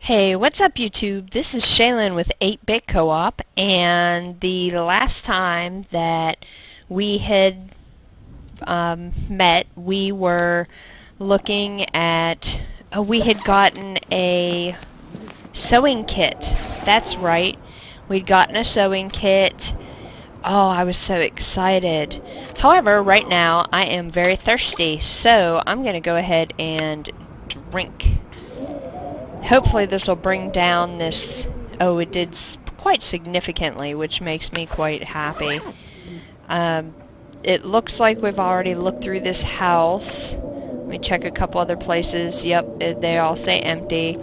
Hey, what's up YouTube? This is Chelyn with 8-Bit Co-op, and the last time that we had met, we were looking at, we had gotten a sewing kit. That's right. We'd gotten a sewing kit. Oh, I was so excited. However, right now I am very thirsty, so I'm going to go ahead and drink. Hopefully this will bring down this... Oh, it did quite significantly, which makes me quite happy. It looks like we've already looked through this house. Let me check a couple other places. Yep, they all say empty.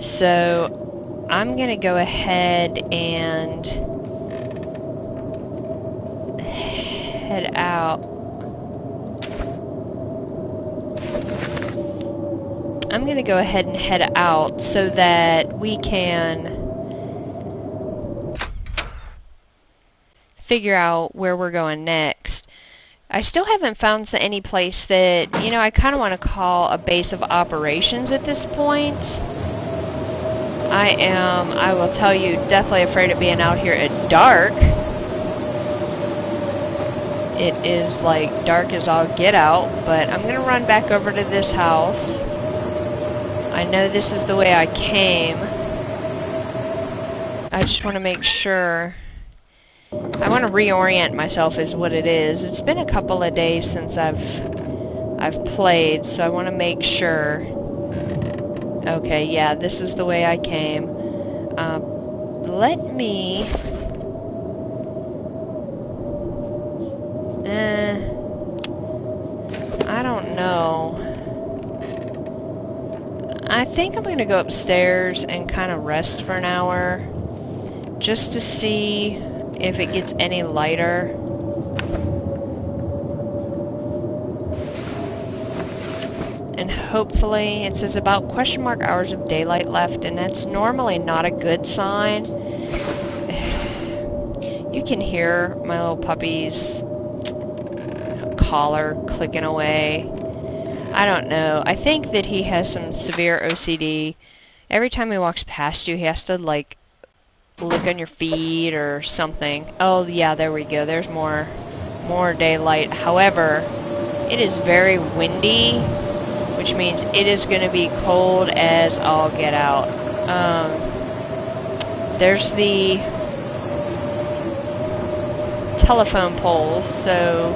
So, I'm gonna go ahead and head out. I'm going to go ahead and head out so that we can figure out where we're going next. I still haven't found any place that, you know, I kind of want to call a base of operations at this point. I will tell you, definitely afraid of being out here at dark. It is like dark as all get out, but I'm going to run back over to this house. I know this is the way I came. I just want to make sure. I want to reorient myself is what it is. It's been a couple of days since I've played, so I want to make sure. Okay, yeah, this is the way I came. Let me... I don't know. I think I'm going to go upstairs and kind of rest for an hour just to see if it gets any lighter. And hopefully it says about (hours of daylight left, and that's normally not a good sign. You can hear my little puppy's collar clicking away. I don't know. I think that he has some severe OCD. Every time he walks past you, he has to, like, look on your feet or something. Oh, yeah, there we go. There's more daylight. However, it is very windy, which means it is going to be cold as all get out. There's the telephone poles, so...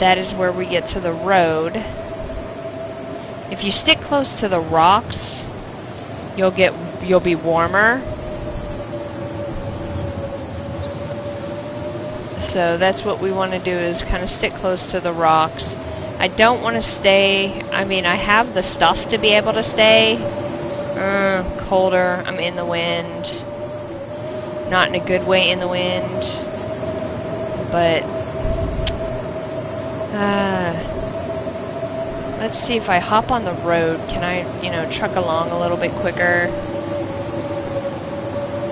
that is where we get to the road. If you stick close to the rocks, you'll be warmer. So that's what we want to do, is kind of stick close to the rocks. I don't want to stay, I mean, I have the stuff to be able to stay. Colder, I'm in the wind. Not in a good way in the wind. But let's see if I hop on the road. Can I, you know, truck along a little bit quicker?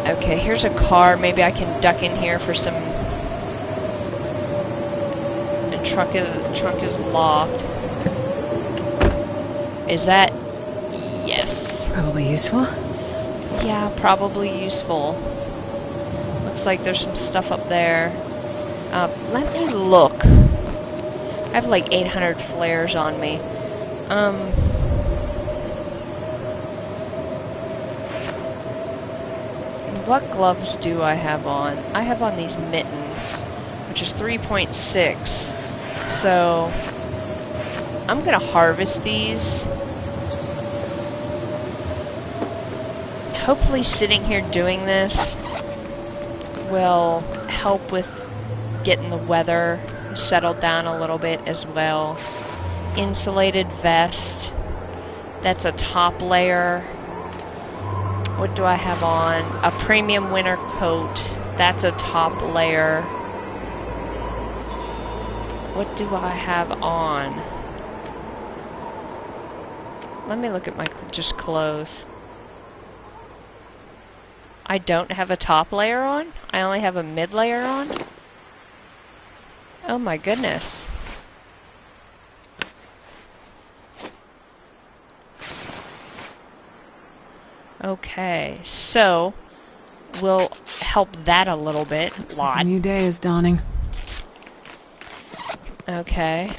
Okay, here's a car. Maybe I can duck in here for some... The trunk is locked. Is that... Yes. Probably useful. Yeah, probably useful. Looks like there's some stuff up there. Let me look. I have like 800 flares on me. What gloves do I have on? I have on these mittens, which is 3.6. So, I'm gonna harvest these. Hopefully sitting here doing this will help with getting the weather settled down a little bit as well. Insulated vest. That's a top layer. What do I have on? A premium winter coat. That's a top layer. What do I have on? Let me look at my just clothes. I don't have a top layer on? I only have a mid layer on? Oh my goodness. Okay, so we'll help that a little bit. Looks like a new day is dawning. Okay.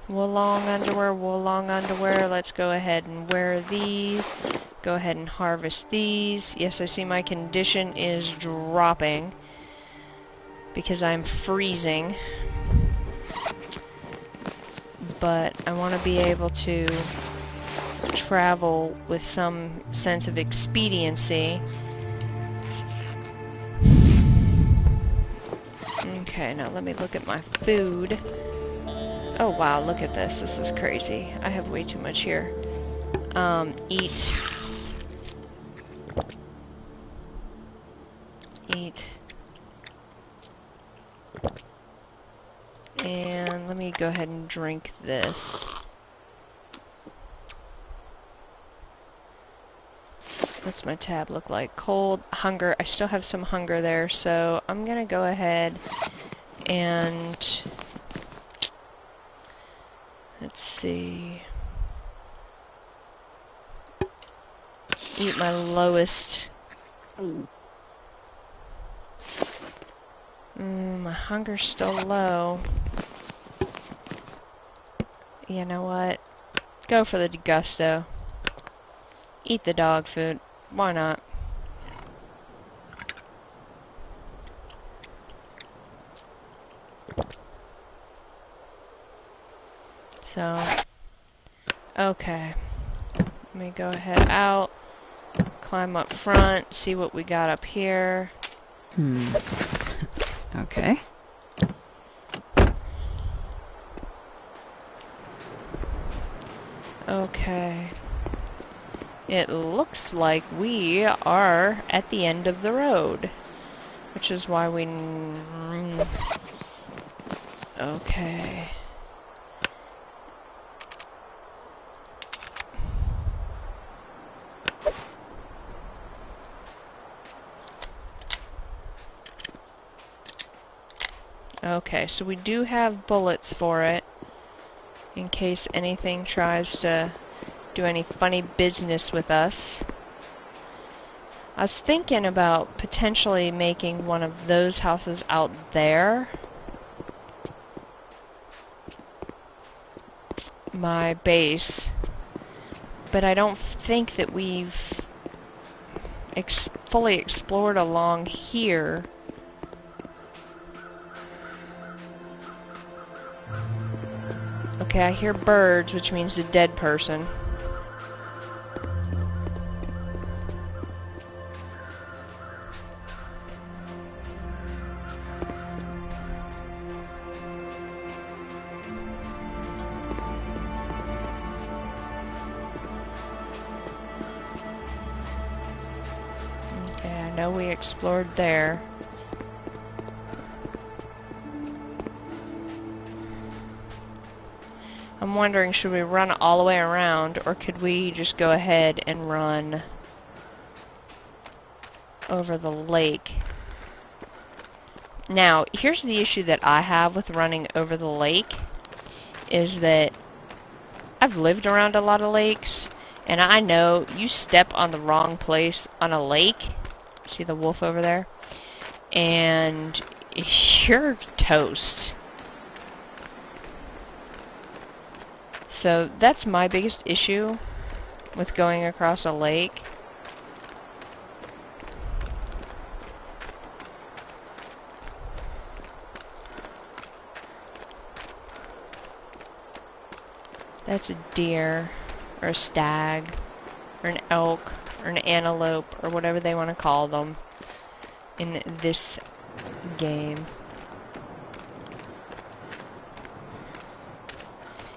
Wool long underwear, wool long underwear. Let's go ahead and wear these. Go ahead and harvest these. Yes, I see my condition is dropping because I'm freezing. But I want to be able to travel with some sense of expediency. Okay, now let me look at my food. Oh wow, look at this. This is crazy. I have way too much here. Eat. And let me go ahead and drink this. What's my tab look like? Cold, hunger. I still have some hunger there, so I'm gonna go ahead and let's see. Eat my lowest. My hunger's still low. You know what? Go for the gusto. Eat the dog food. Why not? So, okay. Let me go ahead out, climb up front, see what we got up here. Okay. Okay. It looks like we are at the end of the road, which is why we... Okay. Okay, so we do have bullets for it, in case anything tries to do any funny business with us. I was thinking about potentially making one of those houses out there my base, but I don't think that we've fully explored along here. Okay, I hear birds, which means a dead person. Okay, I know we explored there. I'm wondering, should we run all the way around, or could we just go ahead and run over the lake? Now, here's the issue that I have with running over the lake, is that I've lived around a lot of lakes, and I know you step on the wrong place on a lake, see the wolf over there, and you're toast. So that's my biggest issue with going across a lake. That's a deer, or a stag, or an elk, or an antelope, or whatever they want to call them in this game.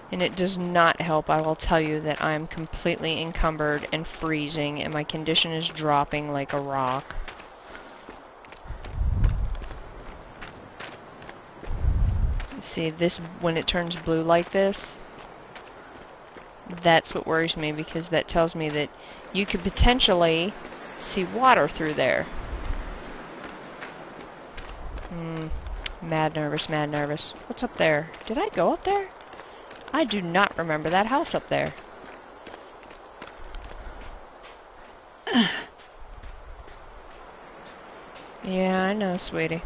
And it does not help, I will tell you, that I'm completely encumbered and freezing, and my condition is dropping like a rock. See, this, when it turns blue like this, that's what worries me, because that tells me that you could potentially see water through there. Mad nervous, mad nervous. What's up there? Did I go up there? I do not remember that house up there. I know, sweetie.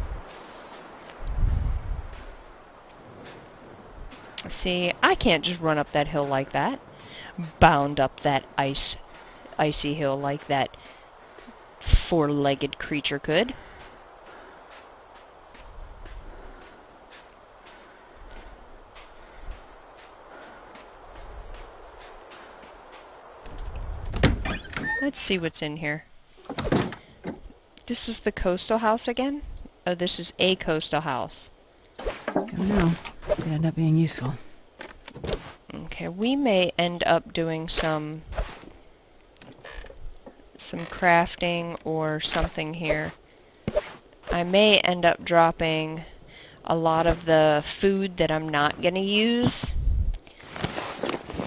See, I can't just run up that hill like that. Bound up that icy hill like that four-legged creature could. Let's see what's in here. This is the coastal house again? Oh, this is a coastal house. Don't know. Could end up being useful. Okay, we may end up doing some crafting or something here. I may end up dropping a lot of the food that I'm not going to use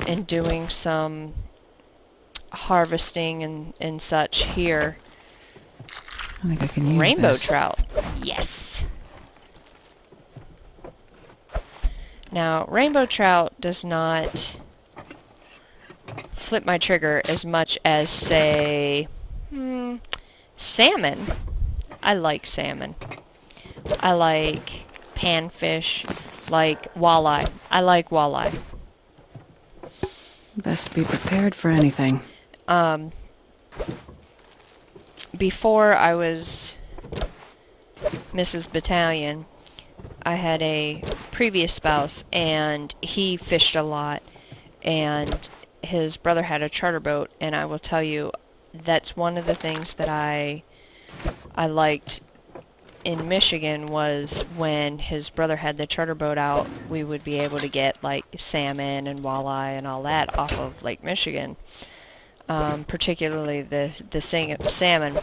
and doing some harvesting and such here. I think I can use Rainbow this. trout. Yes. Now, rainbow trout does not flip my trigger as much as, say, salmon. I like salmon. I like panfish, like walleye. I like walleye. Best be prepared for anything. Before I was Mrs. Battalion, I had a previous spouse, and he fished a lot, and his brother had a charter boat, and I will tell you, that's one of the things that I liked in Michigan was when his brother had the charter boat out, we would be able to get like salmon and walleye and all that off of Lake Michigan. Particularly the salmon,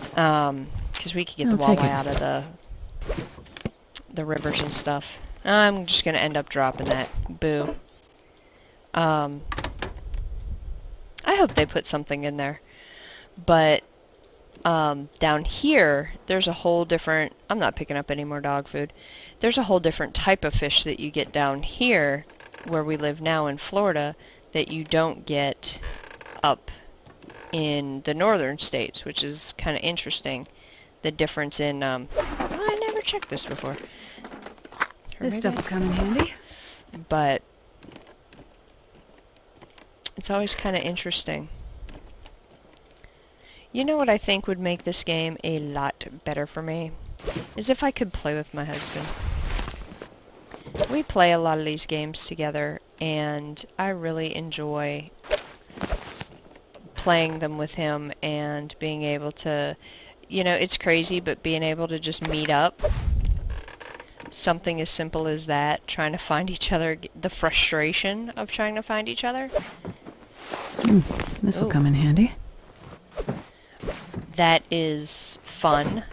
because we could get the walleye out of the rivers and stuff. I'm just gonna end up dropping that. Boo. I hope they put something in there. But down here, there's a whole different... I'm not picking up any more dog food. There's a whole different type of fish that you get down here, where we live now in Florida, that you don't get up in the northern states, which is kind of interesting. The difference in... oh, I never checked this before. This stuff will come in handy. But it's always kind of interesting. You know what I think would make this game a lot better for me? Is if I could play with my husband. We play a lot of these games together, and I really enjoy playing them with him and being able to, you know, it's crazy, but being able to just meet up. Something as simple as that, trying to find each other, the frustration of trying to find each other. This will come in handy. That is fun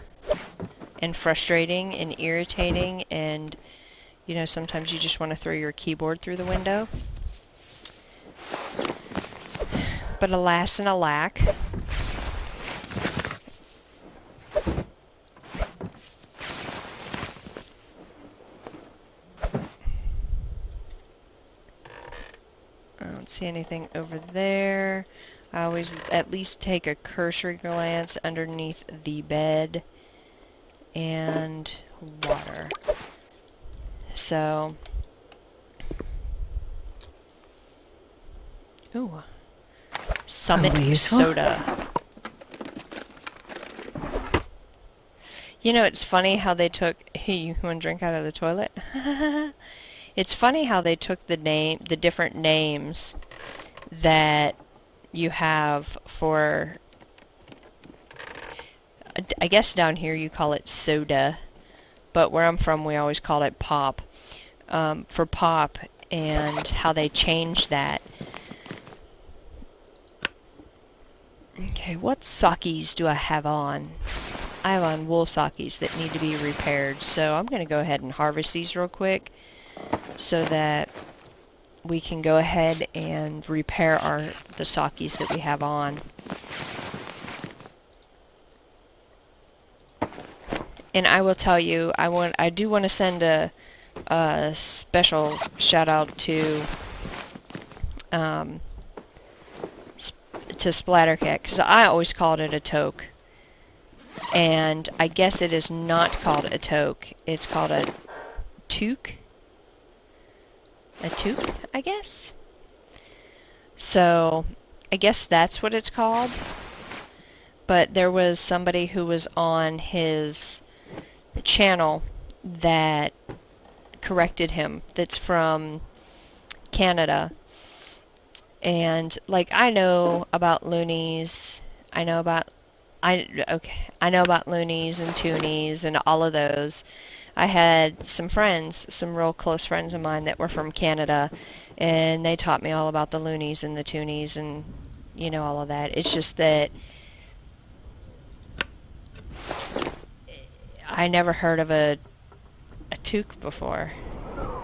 and frustrating and irritating, and you know, sometimes you just want to throw your keyboard through the window. But alas and alack, I don't see anything over there. I always at least take a cursory glance underneath the bed and water. So, ooh, Summit soda. You know, it's funny how they took. Hey, you want to drink out of the toilet? It's funny how they took the different names that you have for, I guess down here you call it soda, but where I'm from we always call it pop, for pop, and how they changed that. Okay, what sockies do I have on? I have on wool sockies that need to be repaired, so I'm going to go ahead and harvest these real quick so that we can go ahead and repair the sockies that we have on. And I will tell you, I do want to send a special shout out to Splattercat, because I always called it a toque. And I guess it is not called a toque. It's called a toque. A toque, I guess. So, I guess that's what it's called. But there was somebody who was on his channel that corrected him, that's from Canada. And, like, I know about loonies. I know about loonies and toonies and all of those. I had some friends, some real close friends of mine that were from Canada, and they taught me all about the loonies and the toonies and, you know, all of that. It's just that I never heard of a toque before.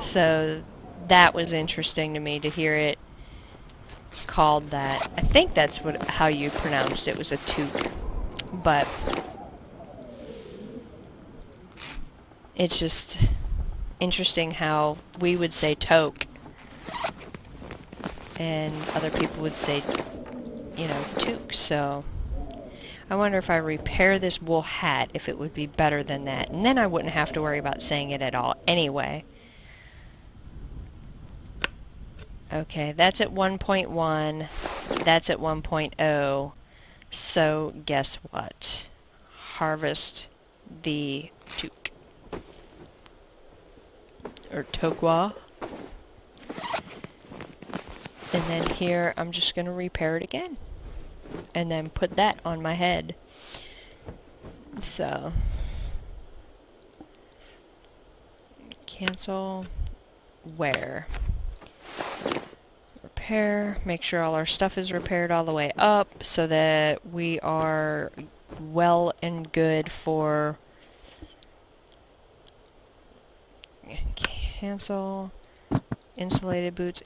So that was interesting to me to hear it called that. I think that's how you pronounced it, was a toque. But it's just interesting how we would say toque and other people would say, you know, toque. So I wonder if I repair this wool hat, if it would be better than that. And then I wouldn't have to worry about saying it at all anyway. Okay, that's at 1.1. That's at 1.0. So guess what? Harvest the toque. Or toqua. And then here I'm just going to repair it again. And then put that on my head. So cancel. Wear. Repair. Make sure all our stuff is repaired all the way up so that we are well and good for cancel. Insulated boots,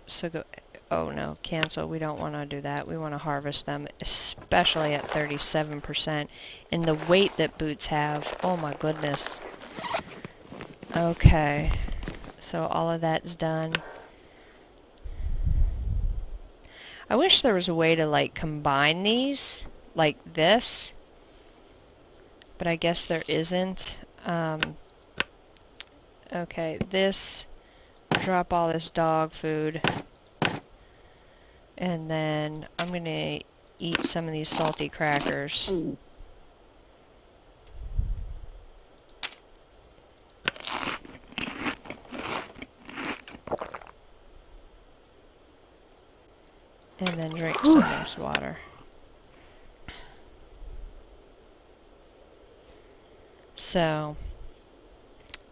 so go, oh no, cancel, we don't want to do that. We want to harvest them, especially at 37%. And the weight that boots have, oh my goodness. Okay, so all of that's done. I wish there was a way to, like, combine these, like this, but I guess there isn't. Okay, this... drop all this dog food, and then I'm gonna eat some of these salty crackers. And then drink some of this water. So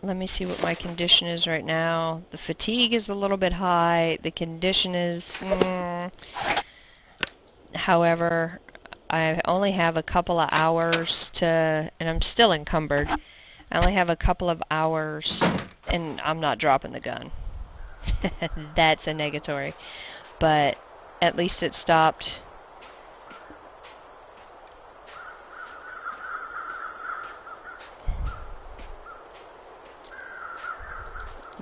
let me see what my condition is right now. The fatigue is a little bit high. The condition is... However, I only have a couple of hours to... And I'm still encumbered. I only have a couple of hours, and I'm not dropping the gun. That's a negatory. But at least it stopped...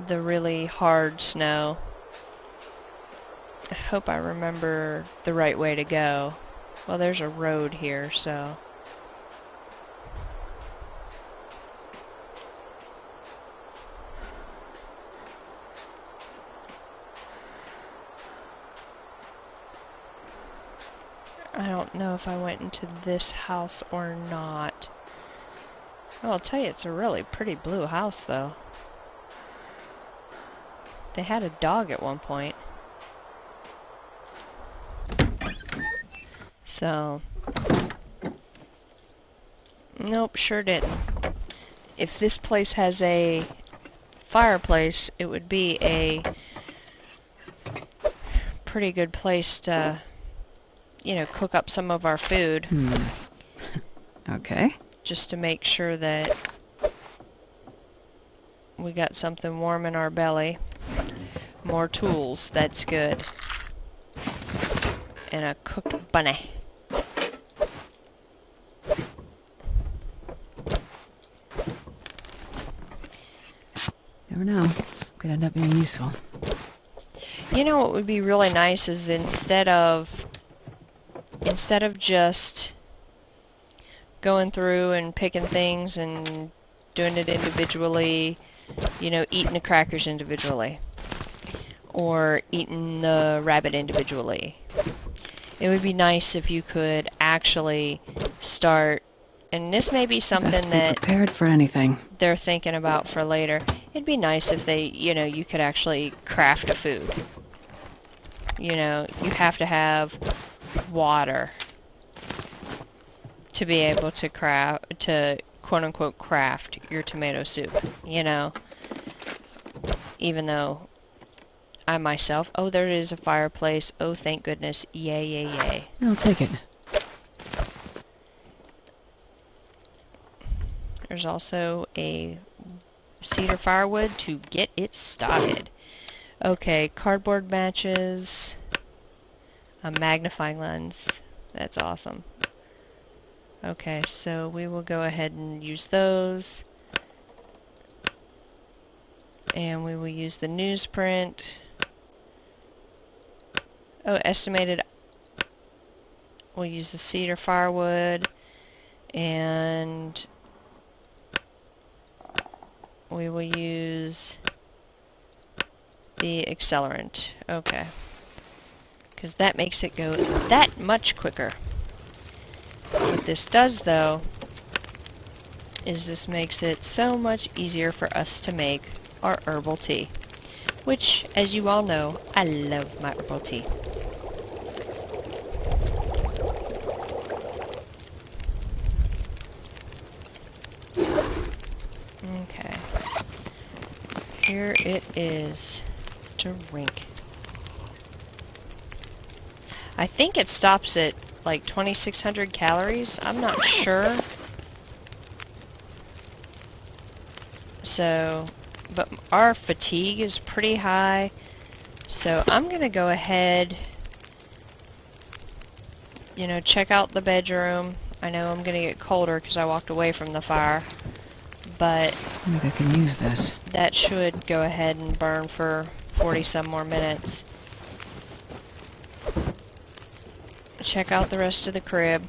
the really hard snow. I hope I remember the right way to go. Well, there's a road here, so... I don't know if I went into this house or not. Oh, I'll tell you, it's a really pretty blue house, though. They had a dog at one point. So... Nope, sure didn't. If this place has a fireplace, it would be a pretty good place to, you know, cook up some of our food. Okay. Just to make sure that we got something warm in our belly. More tools, that's good. And a cooked bunny. Never know. Could end up being useful. You know what would be really nice is instead of just going through and picking things and doing it individually, you know, eating the crackers individually, or eating the rabbit individually. It would be nice if you could actually start, and this may be Best something be that prepared for anything. they're thinking about for later. It'd be nice if they, you know, you could actually craft a food. You know, you have to have water to be able to craft, to quote-unquote craft your tomato soup, you know. Even though I myself, oh, there is a fireplace, oh, thank goodness, yay, yay, yay. I'll take it. There's also a cedar firewood to get it started. Okay, cardboard matches, a magnifying lens, that's awesome. Okay, so we will go ahead and use those. And we will use the newsprint. Oh, estimated. We'll use the cedar firewood. And we will use the accelerant. Okay. Because that makes it go that much quicker. What this does, though, is this makes it so much easier for us to make our herbal tea. Which, as you all know, I love my herbal tea. Okay. Here it is. Drink. I think it stops at like 2,600 calories. I'm not sure. So, but our fatigue is pretty high. So I'm gonna go ahead, you know, check out the bedroom. I know I'm gonna get colder because I walked away from the fire. But I think I can use this. that should go ahead and burn for 40 some more minutes. Check out the rest of the crib.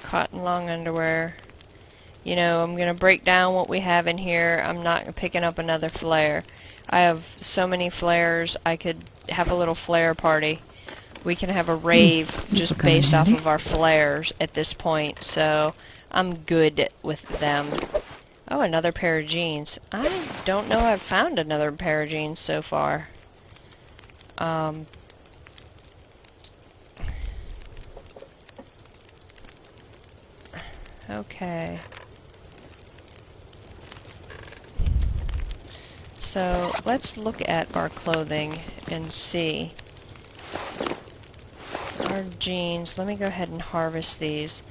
Cotton long underwear. You know, I'm gonna break down what we have in here. I'm not picking up another flare. I have so many flares, I could have a little flare party. We can have a rave just based off of our flares at this point, so I'm good with them. Oh, another pair of jeans. I don't know I've found another pair of jeans so far. Okay. So, let's look at our clothing and see. Our jeans, let me go ahead and harvest these.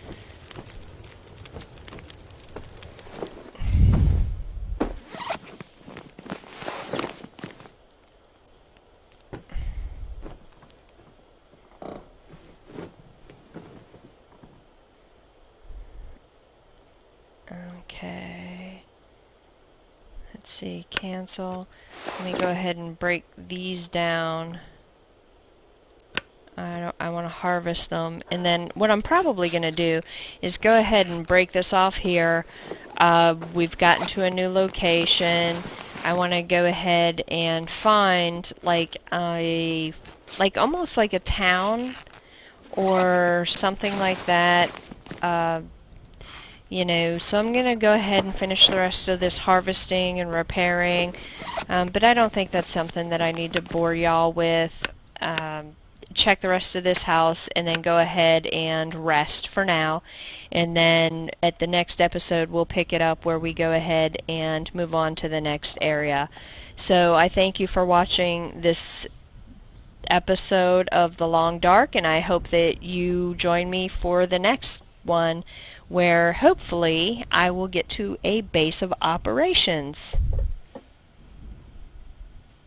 Okay. Let's see, cancel. Let me go ahead and break these down. I want to harvest them, and then what I'm probably going to do is go ahead and break this off here. We've gotten to a new location. I want to go ahead and find like almost like a town or something like that. You know, so I'm going to go ahead and finish the rest of this harvesting and repairing, but I don't think that's something that I need to bore y'all with. Check the rest of this house and then go ahead and rest for now, and then at the next episode we'll pick it up where we go ahead and move on to the next area. So I thank you for watching this episode of The Long Dark, and I hope that you join me for the next one where hopefully I will get to a base of operations.